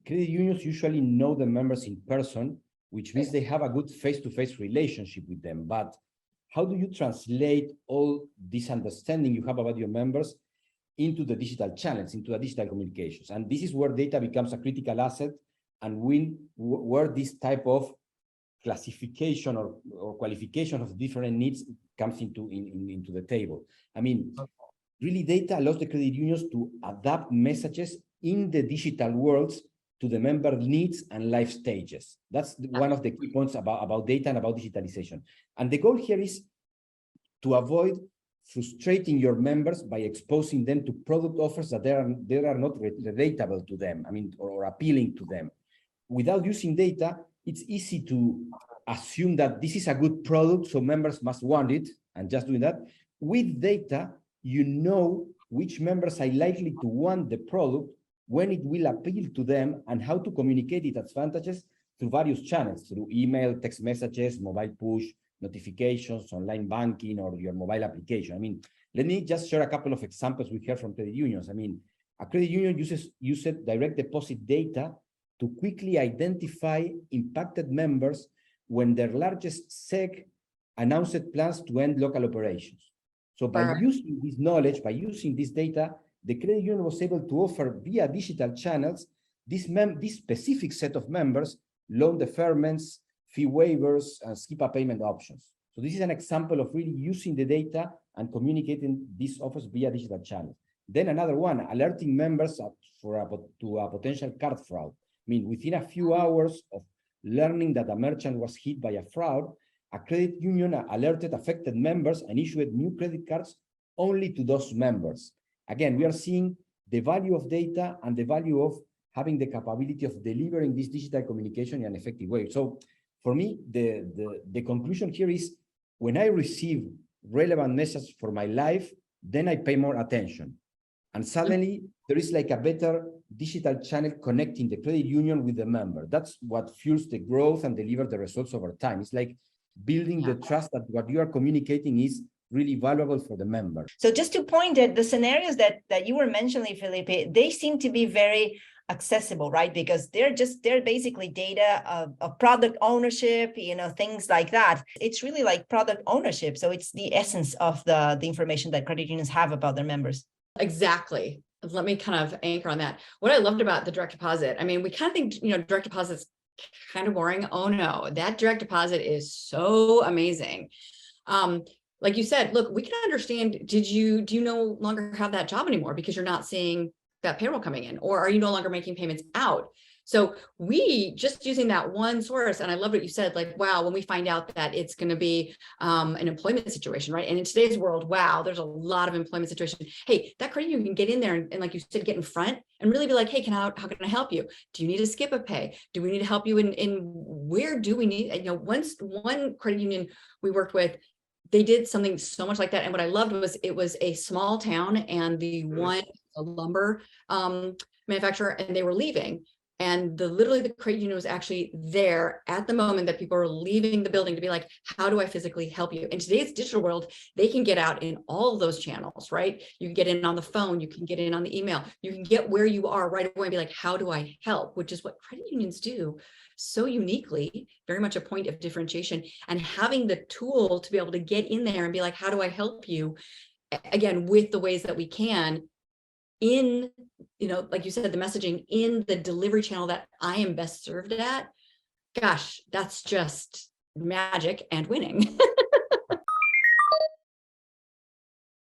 credit unions usually know the members in person, which means they have a good face-to-face relationship with them. But how do you translate all this understanding you have about your members into the digital channels, into the digital communications? And this is where data becomes a critical asset, and where this type of classification or qualification of different needs comes into the table. I mean, really data allows the credit unions to adapt messages in the digital worlds to the member needs and life stages. That's one of the key points about data and about digitalization. And the goal here is to avoid frustrating your members by exposing them to product offers that they are not relatable to them, I mean, or appealing to them. Without using data, it's easy to assume that this is a good product, so members must want it, and just doing that. With data, you know which members are likely to want the product, when it will appeal to them, and how to communicate its advantages through various channels, through email, text messages, mobile push, notifications, online banking, or your mobile application. I mean, let me just share a couple of examples we heard from credit unions. I mean, a credit union uses direct deposit data to quickly identify impacted members when their largest SEC announced plans to end local operations. So by using this knowledge, by using this data, the credit union was able to offer via digital channels this specific set of members loan deferments, fee waivers, and skip a payment options. So this is an example of really using the data and communicating these offers via digital channels. Then another one, alerting members to a potential card fraud. I mean, within a few hours of learning that a merchant was hit by a fraud, a credit union alerted affected members and issued new credit cards only to those members. Again, we are seeing the value of data and the value of having the capability of delivering this digital communication in an effective way. So for me, the conclusion here is, when I receive relevant messages for my life, then I pay more attention. And suddenly there is like a better digital channel connecting the credit union with the member. That's what fuels the growth and deliver the results over time. It's like building the trust that what you are communicating is really valuable for the member. So just to point at the scenarios that you were mentioning, Felipe, they seem to be very accessible, right? Because they're basically data of product ownership, things like that. It's really like product ownership. So it's the essence of the information that credit unions have about their members. Exactly. Let me kind of anchor on that. What I loved about the direct deposit, I mean, we kind of think, direct deposit's kind of boring. Oh no, that direct deposit is so amazing. Like you said, look, we can understand, do you no longer have that job anymore because you're not seeing that payroll coming in, or are you no longer making payments out? So we just using that one source, and I love what you said, like, wow, when we find out that it's going to be an employment situation, right? And in today's world, wow, there's a lot of employment situations. Hey, that credit union can get in there and like you said, get in front and really be like, hey, how can I help you? Do you need to skip a pay? Do we need to help you in where do we need, once one credit union we worked with, they did something so much like that. And what I loved was it was a small town, and the one a lumber manufacturer, and they were leaving. And literally the credit union was actually there at the moment that people are leaving the building to be like, how do I physically help you? In today's digital world, they can get out in all of those channels, right? You can get in on the phone, you can get in on the email, you can get where you are right away and be like, how do I help? Which is what credit unions do so uniquely, very much a point of differentiation, and having the tool to be able to get in there and be like, how do I help you? Again, with the ways that we can in, like you said, the messaging in the delivery channel that I am best served at. Gosh, that's just magic and winning.